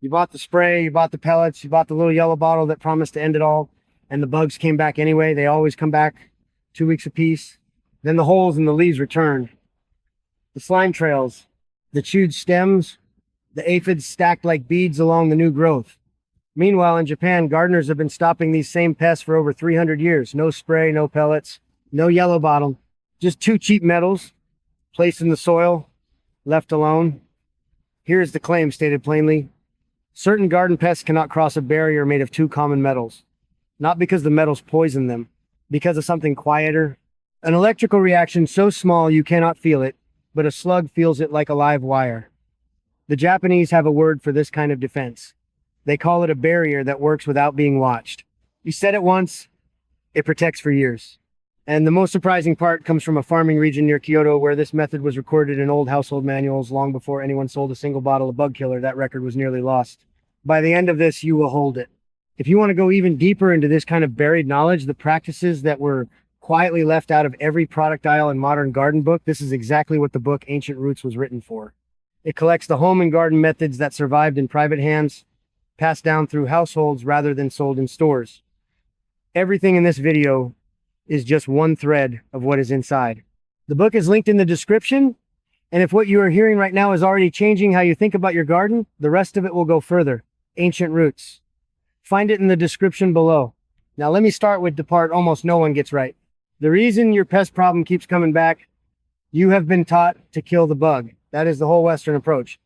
You bought the spray, you bought the pellets, you bought the little yellow bottle that promised to end it all, and the bugs came back anyway. They always come back 2 weeks apiece. Then the holes in the leaves returned. The slime trails, the chewed stems, the aphids stacked like beads along the new growth. Meanwhile, in Japan, gardeners have been stopping these same pests for over 300 years. No spray, no pellets, no yellow bottle, just 2 cheap metals placed in the soil, left alone. Here is the claim stated plainly. Certain garden pests cannot cross a barrier made of 2 common metals. Not because the metals poison them, because of something quieter. An electrical reaction so small you cannot feel it, but a slug feels it like a live wire. The Japanese have a word for this kind of defense. They call it a barrier that works without being watched. You set it once, it protects for years. And the most surprising part comes from a farming region near Kyoto where this method was recorded in old household manuals long before anyone sold a single bottle of bug killer. That record was nearly lost. By the end of this, you will hold it. If you want to go even deeper into this kind of buried knowledge, the practices that were quietly left out of every product aisle and modern garden book, this is exactly what the book Ancient Roots was written for. It collects the home and garden methods that survived in private hands, passed down through households rather than sold in stores. Everything in this video is just one thread of what is inside. The book is linked in the description, and if what you are hearing right now is already changing how you think about your garden, the rest of it will go further. Ancient Roots. Find it in the description below. Now let me start with the part almost no one gets right. The reason your pest problem keeps coming back, you have been taught to kill the bug. That is the whole Western approach.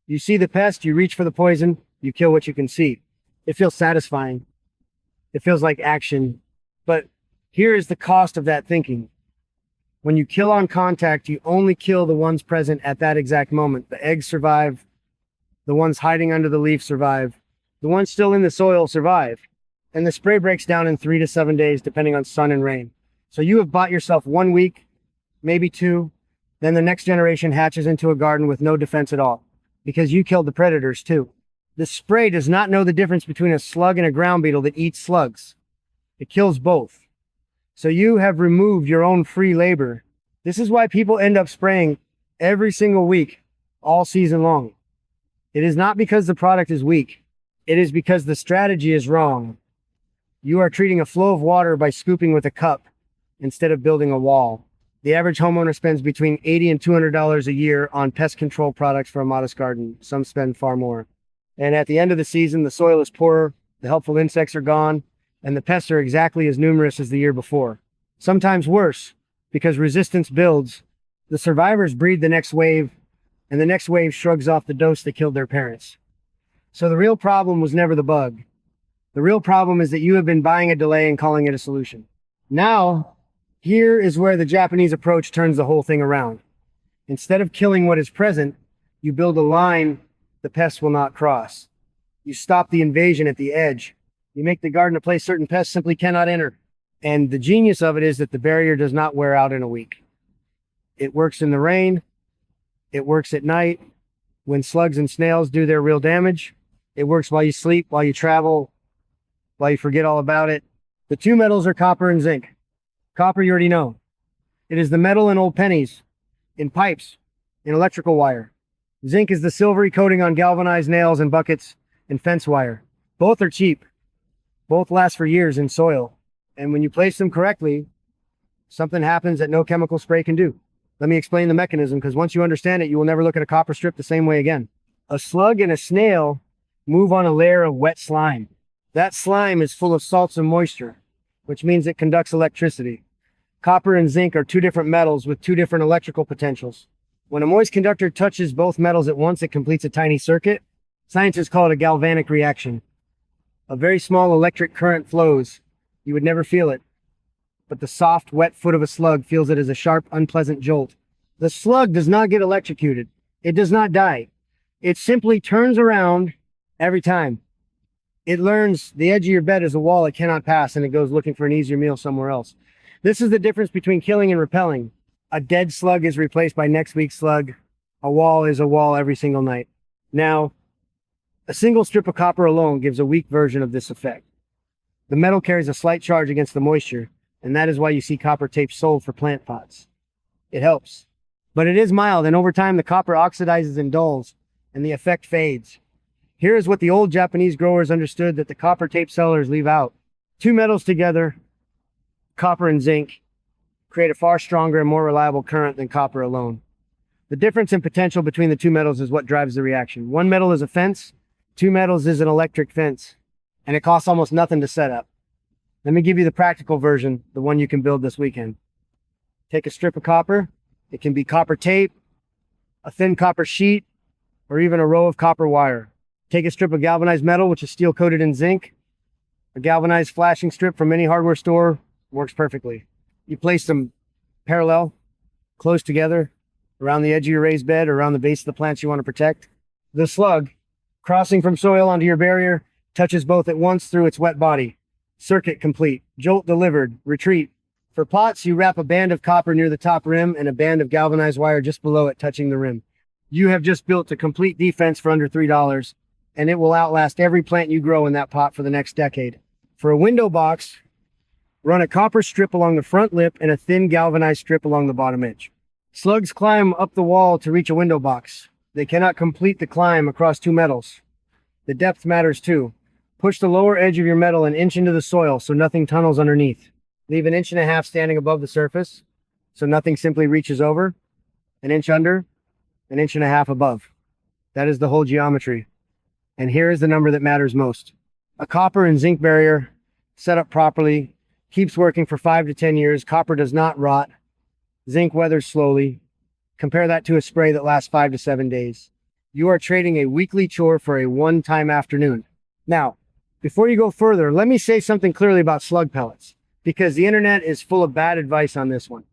You see the pest, you reach for the poison, you kill what you can see. It feels satisfying. It feels like action. But here is the cost of that thinking. When you kill on contact, you only kill the ones present at that exact moment. The eggs survive. The ones hiding under the leaf survive. The ones still in the soil survive. And the spray breaks down in 3 to 7 days, depending on sun and rain. So you have bought yourself 1 week, maybe 2. Then the next generation hatches into a garden with no defense at all, because you killed the predators too. The spray does not know the difference between a slug and a ground beetle that eats slugs. It kills both. So you have removed your own free labor. This is why people end up spraying every single week, all season long. It is not because the product is weak. It is because the strategy is wrong. You are treating a flow of water by scooping with a cup instead of building a wall. The average homeowner spends between $80 and $200 a year on pest control products for a modest garden. Some spend far more. And at the end of the season, the soil is poorer, the helpful insects are gone, and the pests are exactly as numerous as the year before. Sometimes worse, because resistance builds. The survivors breed the next wave, and the next wave shrugs off the dose that killed their parents. So the real problem was never the bug. The real problem is that you have been buying a delay and calling it a solution. Now, here is where the Japanese approach turns the whole thing around. Instead of killing what is present, you build a line the pests will not cross. You stop the invasion at the edge. You make the garden a place certain pests simply cannot enter. And the genius of it is that the barrier does not wear out in a week. It works in the rain. It works at night when slugs and snails do their real damage. It works while you sleep, while you travel, while you forget all about it. The 2 metals are copper and zinc. Copper, you already know. It is the metal in old pennies, in pipes, in electrical wire. Zinc is the silvery coating on galvanized nails and buckets and fence wire. Both are cheap. Both last for years in soil. And when you place them correctly, something happens that no chemical spray can do. Let me explain the mechanism, because once you understand it, you will never look at a copper strip the same way again. A slug and a snail move on a layer of wet slime. That slime is full of salts and moisture, which means it conducts electricity. Copper and zinc are 2 different metals with 2 different electrical potentials. When a moist conductor touches both metals at once, it completes a tiny circuit. Scientists call it a galvanic reaction. A very small electric current flows. You would never feel it, but the soft, wet foot of a slug feels it as a sharp, unpleasant jolt. The slug does not get electrocuted. It does not die. It simply turns around every time. It learns the edge of your bed is a wall it cannot pass, and it goes looking for an easier meal somewhere else. This is the difference between killing and repelling. A dead slug is replaced by next week's slug. A wall is a wall every single night. Now, a single strip of copper alone gives a weak version of this effect. The metal carries a slight charge against the moisture, and that is why you see copper tape sold for plant pots. It helps. But it is mild, and over time the copper oxidizes and dulls, and the effect fades. Here is what the old Japanese growers understood that the copper tape sellers leave out. Two metals together, copper and zinc, create a far stronger and more reliable current than copper alone. The difference in potential between the two metals is what drives the reaction. One metal is a fence, two metals is an electric fence, and it costs almost nothing to set up. Let me give you the practical version, the one you can build this weekend. Take a strip of copper. It can be copper tape, a thin copper sheet, or even a row of copper wire. Take a strip of galvanized metal, which is steel coated in zinc. A galvanized flashing strip from any hardware store works perfectly. You place them parallel, close together, around the edge of your raised bed or around the base of the plants you want to protect. The slug, crossing from soil onto your barrier, touches both at once through its wet body. Circuit complete. Jolt delivered. Retreat. For pots, you wrap a band of copper near the top rim and a band of galvanized wire just below it, touching the rim. You have just built a complete defense for under $3, and it will outlast every plant you grow in that pot for the next decade. For a window box, run a copper strip along the front lip and a thin galvanized strip along the bottom edge. Slugs climb up the wall to reach a window box. They cannot complete the climb across two metals. The depth matters too. Push the lower edge of your metal an inch into the soil so nothing tunnels underneath. Leave an inch and a half standing above the surface so nothing simply reaches over. An inch under, an inch and a half above. That is the whole geometry. And here is the number that matters most. A copper and zinc barrier set up properly keeps working for 5 to 10 years. Copper does not rot. Zinc weathers slowly. Compare that to a spray that lasts 5 to 7 days. You are trading a weekly chore for a one-time afternoon. Now, before you go further, let me say something clearly about slug pellets, because the internet is full of bad advice on this one.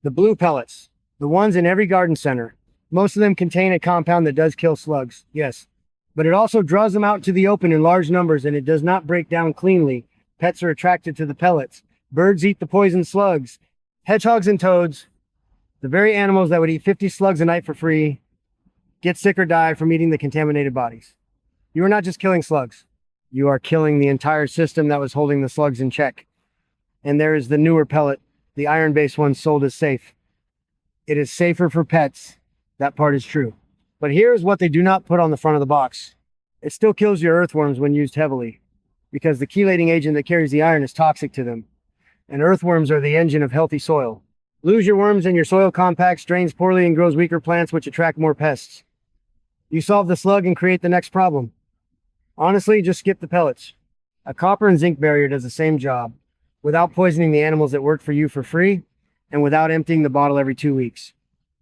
The blue pellets, the ones in every garden center, most of them contain a compound that does kill slugs, yes, but it also draws them out to the open in large numbers and it does not break down cleanly. Pets are attracted to the pellets. Birds eat the poison slugs. Hedgehogs and toads, the very animals that would eat 50 slugs a night for free, get sick or die from eating the contaminated bodies. You are not just killing slugs. You are killing the entire system that was holding the slugs in check. And there is the newer pellet, the iron-based one sold as safe. It is safer for pets. That part is true. But here's what they do not put on the front of the box. It still kills your earthworms when used heavily, because the chelating agent that carries the iron is toxic to them. And earthworms are the engine of healthy soil. Lose your worms and your soil compacts, drains poorly and grows weaker plants, which attract more pests. You solve the slug and create the next problem. Honestly, just skip the pellets. A copper and zinc barrier does the same job, without poisoning the animals that work for you for free, and without emptying the bottle every 2 weeks.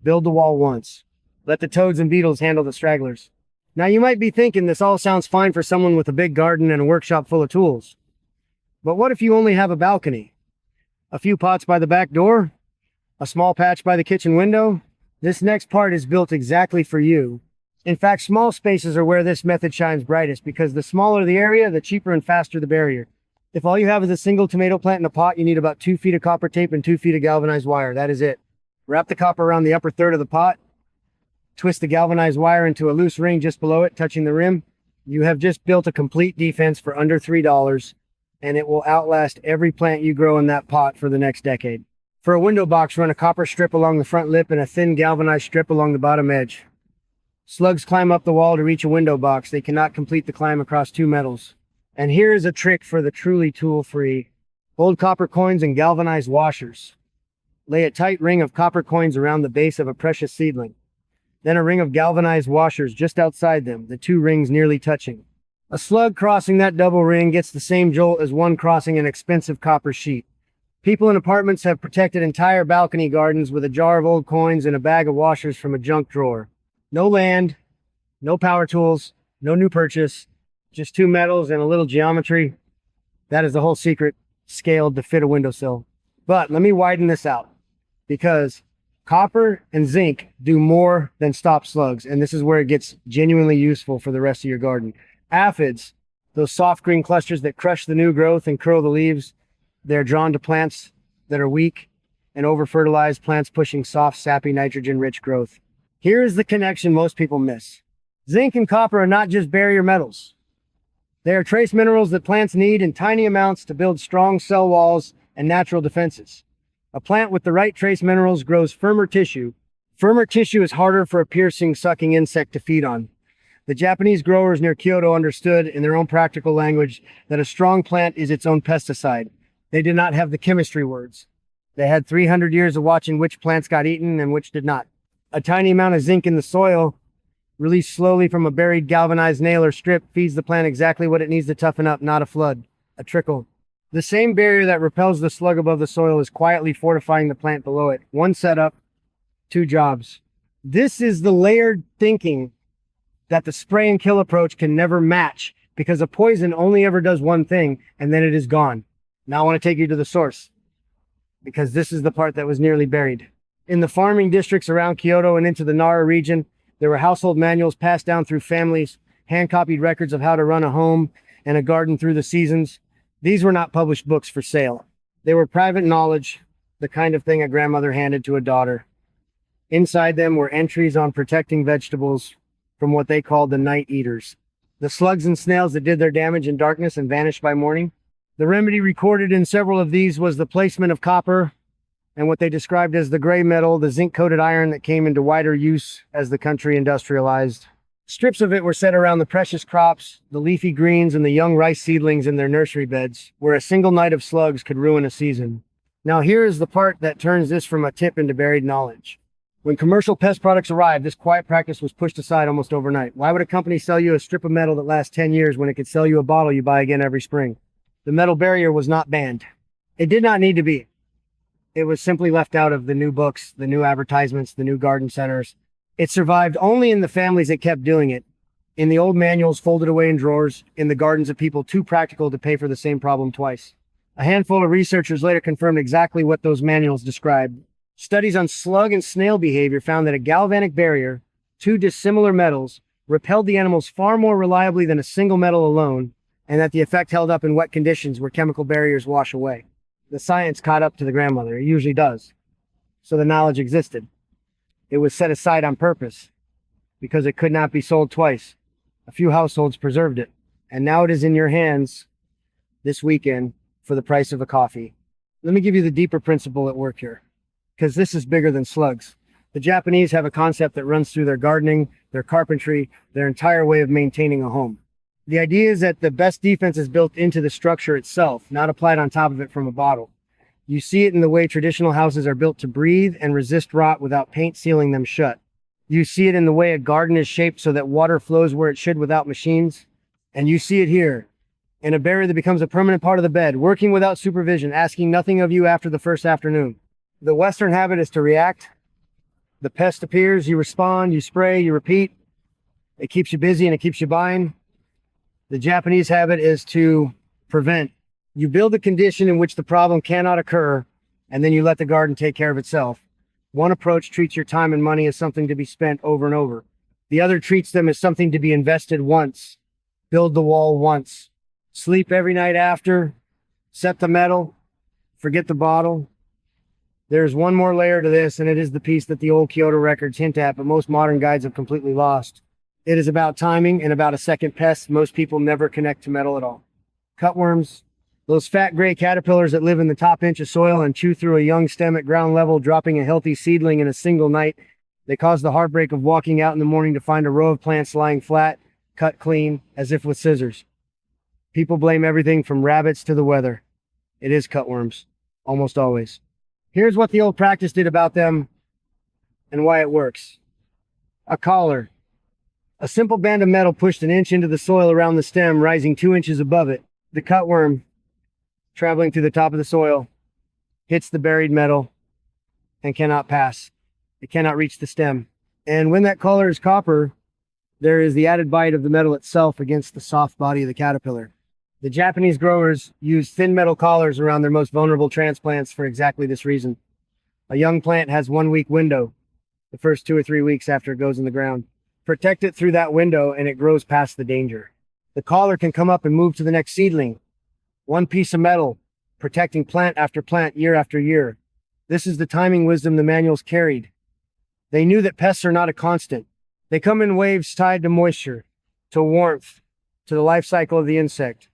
Build the wall once. Let the toads and beetles handle the stragglers. Now you might be thinking this all sounds fine for someone with a big garden and a workshop full of tools. But what if you only have a balcony? A few pots by the back door? A small patch by the kitchen window? This next part is built exactly for you. In fact, small spaces are where this method shines brightest, because the smaller the area, the cheaper and faster the barrier. If all you have is a single tomato plant in a pot, you need about 2 feet of copper tape and 2 feet of galvanized wire. That is it. Wrap the copper around the upper third of the pot. Twist the galvanized wire into a loose ring just below it, touching the rim. You have just built a complete defense for under $3, and it will outlast every plant you grow in that pot for the next decade. For a window box, run a copper strip along the front lip and a thin galvanized strip along the bottom edge. Slugs climb up the wall to reach a window box. They cannot complete the climb across two metals. And here is a trick for the truly tool-free. Old copper coins and galvanized washers. Lay a tight ring of copper coins around the base of a precious seedling. Then a ring of galvanized washers just outside them, the two rings nearly touching. A slug crossing that double ring gets the same jolt as one crossing an expensive copper sheet. People in apartments have protected entire balcony gardens with a jar of old coins and a bag of washers from a junk drawer. No land, no power tools, no new purchase, just two metals and a little geometry. That is the whole secret, scaled to fit a windowsill. But let me widen this out, because copper and zinc do more than stop slugs, and this is where it gets genuinely useful for the rest of your garden. Aphids, those soft green clusters that crush the new growth and curl the leaves, they're drawn to plants that are weak and over-fertilized, plants pushing soft, sappy, nitrogen-rich growth. Here is the connection most people miss. Zinc and copper are not just barrier metals. They are trace minerals that plants need in tiny amounts to build strong cell walls and natural defenses. A plant with the right trace minerals grows firmer tissue. Firmer tissue is harder for a piercing, sucking insect to feed on. The Japanese growers near Kyoto understood in their own practical language that a strong plant is its own pesticide. They did not have the chemistry words. They had 300 years of watching which plants got eaten and which did not. A tiny amount of zinc in the soil, released slowly from a buried galvanized nail or strip, feeds the plant exactly what it needs to toughen up, not a flood, a trickle. The same barrier that repels the slug above the soil is quietly fortifying the plant below it. One setup, two jobs. This is the layered thinking that the spray and kill approach can never match, because a poison only ever does one thing and then it is gone. Now I want to take you to the source, because this is the part that was nearly buried. In the farming districts around Kyoto and into the Nara region, there were household manuals passed down through families, hand-copied records of how to run a home and a garden through the seasons. These were not published books for sale. They were private knowledge, the kind of thing a grandmother handed to a daughter. Inside them were entries on protecting vegetables from what they called the night eaters, the slugs and snails that did their damage in darkness and vanished by morning. The remedy recorded in several of these was the placement of copper and what they described as the gray metal, the zinc-coated iron that came into wider use as the country industrialized. Strips of it were set around the precious crops, the leafy greens, and the young rice seedlings in their nursery beds, where a single night of slugs could ruin a season. Now here is the part that turns this from a tip into buried knowledge. When commercial pest products arrived, this quiet practice was pushed aside almost overnight. Why would a company sell you a strip of metal that lasts 10 years when it could sell you a bottle you buy again every spring? The metal barrier was not banned. It did not need to be. It was simply left out of the new books, the new advertisements, the new garden centers. It survived only in the families that kept doing it, in the old manuals folded away in drawers, in the gardens of people too practical to pay for the same problem twice. A handful of researchers later confirmed exactly what those manuals described. Studies on slug and snail behavior found that a galvanic barrier, two dissimilar metals, repelled the animals far more reliably than a single metal alone, and that the effect held up in wet conditions where chemical barriers wash away. The science caught up to the grandmother. It usually does. So the knowledge existed. It was set aside on purpose because it could not be sold twice. A few households preserved it, and now it is in your hands this weekend for the price of a coffee. Let me give you the deeper principle at work here, because this is bigger than slugs. The Japanese have a concept that runs through their gardening, their carpentry, their entire way of maintaining a home. The idea is that the best defense is built into the structure itself, not applied on top of it from a bottle. You see it in the way traditional houses are built to breathe and resist rot without paint sealing them shut. You see it in the way a garden is shaped so that water flows where it should without machines. And you see it here, in a barrier that becomes a permanent part of the bed, working without supervision, asking nothing of you after the first afternoon. The Western habit is to react. The pest appears, you respond, you spray, you repeat. It keeps you busy and it keeps you buying. The Japanese habit is to prevent. You build a condition in which the problem cannot occur, and then you let the garden take care of itself. One approach treats your time and money as something to be spent over and over. The other treats them as something to be invested once. Build the wall once. Sleep every night after. Set the metal. Forget the bottle. There's one more layer to this, and it is the piece that the old Kyoto records hint at, but most modern guides have completely lost. It is about timing and about a second pest. Most people never connect to metal at all. Cutworms, those fat gray caterpillars that live in the top inch of soil and chew through a young stem at ground level, dropping a healthy seedling in a single night. They cause the heartbreak of walking out in the morning to find a row of plants lying flat, cut clean, as if with scissors. People blame everything from rabbits to the weather. It is cutworms, almost always. Here's what the old practice did about them and why it works. A collar. A simple band of metal pushed an inch into the soil around the stem, rising 2 inches above it. The cutworm, traveling through the top of the soil, hits the buried metal and cannot pass. It cannot reach the stem. And when that collar is copper, there is the added bite of the metal itself against the soft body of the caterpillar. The Japanese growers use thin metal collars around their most vulnerable transplants for exactly this reason. A young plant has 1 week window, the first 2 or 3 weeks after it goes in the ground. Protect it through that window and it grows past the danger. The collar can come up and move to the next seedling. One piece of metal, protecting plant after plant, year after year. This is the timing wisdom the manuals carried. They knew that pests are not a constant. They come in waves tied to moisture, to warmth, to the life cycle of the insect.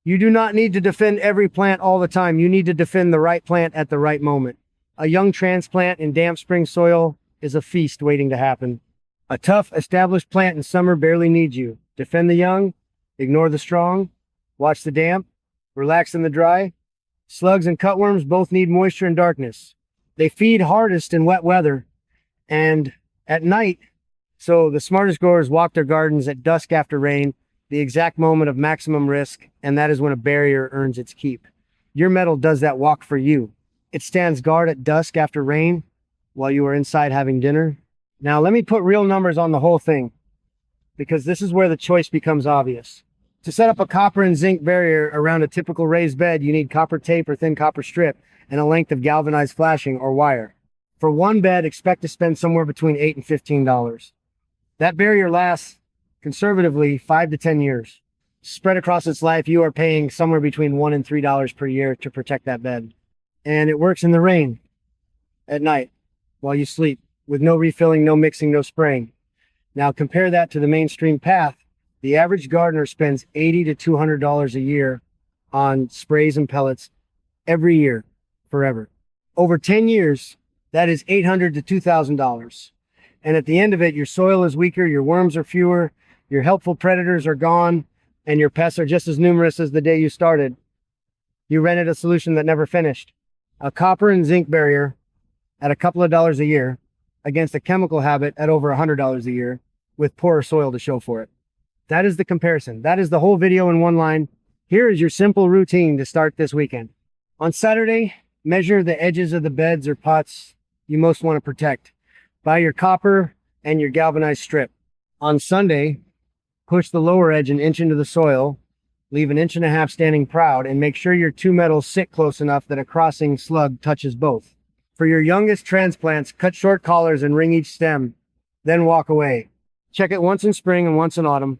You do not need to defend every plant all the time. You need to defend the right plant at the right moment. A young transplant in damp spring soil is a feast waiting to happen. A tough, established plant in summer barely needs you. Defend the young, ignore the strong, watch the damp, relax in the dry. Slugs and cutworms both need moisture and darkness. They feed hardest in wet weather and at night, so the smartest growers walk their gardens at dusk after rain, the exact moment of maximum risk, and that is when a barrier earns its keep. Your metal does that walk for you. It stands guard at dusk after rain while you are inside having dinner. Now let me put real numbers on the whole thing, because this is where the choice becomes obvious. To set up a copper and zinc barrier around a typical raised bed, you need copper tape or thin copper strip and a length of galvanized flashing or wire. For one bed, expect to spend somewhere between $8 and $15. That barrier lasts, conservatively, 5 to 10 years. Spread across its life, you are paying somewhere between $1 and $3 per year to protect that bed. And it works in the rain, at night, while you sleep, with no refilling, no mixing, no spraying. Now compare that to the mainstream path. The average gardener spends $80 to $200 a year on sprays and pellets every year, forever. Over 10 years, that is $800 to $2,000. And at the end of it, your soil is weaker, your worms are fewer, your helpful predators are gone, and your pests are just as numerous as the day you started. You rented a solution that never finished. A copper and zinc barrier at a couple of dollars a year against a chemical habit at over $100 a year with poorer soil to show for it. That is the comparison. That is the whole video in one line. Here is your simple routine to start this weekend. On Saturday, measure the edges of the beds or pots you most want to protect. Buy your copper and your galvanized strip. On Sunday, push the lower edge an inch into the soil, leave an inch and a half standing proud, and make sure your two metals sit close enough that a crossing slug touches both. For your youngest transplants, cut short collars and ring each stem, then walk away. Check it once in spring and once in autumn.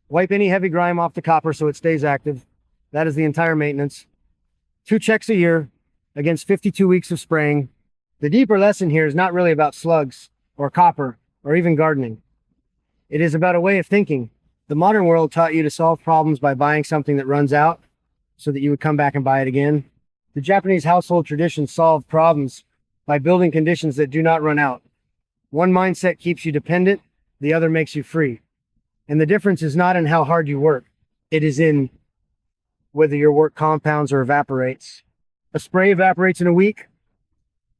Wipe any heavy grime off the copper so it stays active. That is the entire maintenance. 2 checks a year against 52 weeks of spraying. The deeper lesson here is not really about slugs or copper or even gardening. It is about a way of thinking. The modern world taught you to solve problems by buying something that runs out so that you would come back and buy it again. The Japanese household tradition solved problems by building conditions that do not run out. One mindset keeps you dependent, the other makes you free. And the difference is not in how hard you work. It is in whether your work compounds or evaporates. A spray evaporates in a week.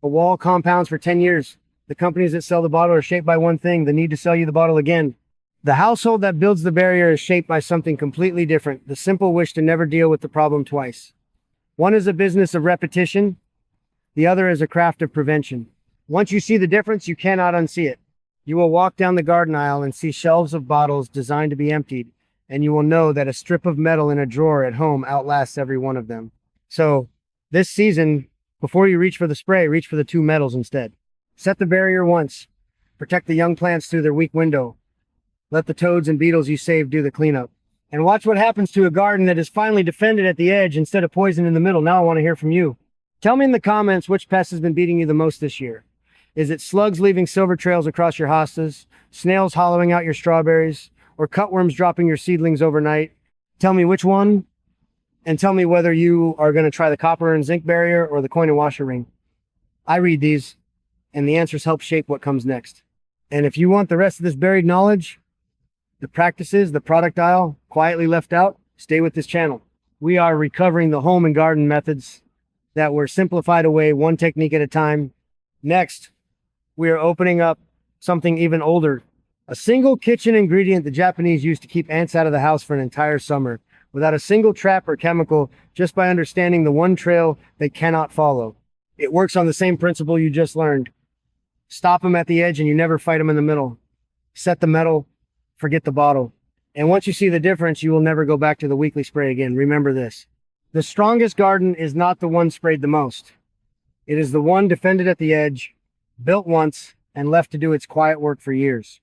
A wall compounds for 10 years. The companies that sell the bottle are shaped by one thing, the need to sell you the bottle again. The household that builds the barrier is shaped by something completely different, the simple wish to never deal with the problem twice. One is a business of repetition. The other is a craft of prevention. Once you see the difference, you cannot unsee it. You will walk down the garden aisle and see shelves of bottles designed to be emptied, and you will know that a strip of metal in a drawer at home outlasts every one of them. So this season, before you reach for the spray, reach for the 2 metals instead. Set the barrier once. Protect the young plants through their weak window. Let the toads and beetles you saved do the cleanup. And watch what happens to a garden that is finally defended at the edge instead of poisoned in the middle. Now I want to hear from you. Tell me in the comments which pest has been beating you the most this year. Is it slugs leaving silver trails across your hostas, snails hollowing out your strawberries, or cutworms dropping your seedlings overnight? Tell me which one, and tell me whether you are going to try the copper and zinc barrier or the coin and washer ring. I read these, and the answers help shape what comes next. And if you want the rest of this buried knowledge, the practices, the product aisle, quietly left out, stay with this channel. We are recovering the home and garden methods that were simplified away one technique at a time. Next, we are opening up something even older. A single kitchen ingredient the Japanese used to keep ants out of the house for an entire summer, without a single trap or chemical, just by understanding the one trail they cannot follow. It works on the same principle you just learned. Stop them at the edge and you never fight them in the middle. Set the metal, forget the bottle. And once you see the difference, you will never go back to the weekly spray again. Remember this. The strongest garden is not the one sprayed the most. It is the one defended at the edge, built once, and left to do its quiet work for years.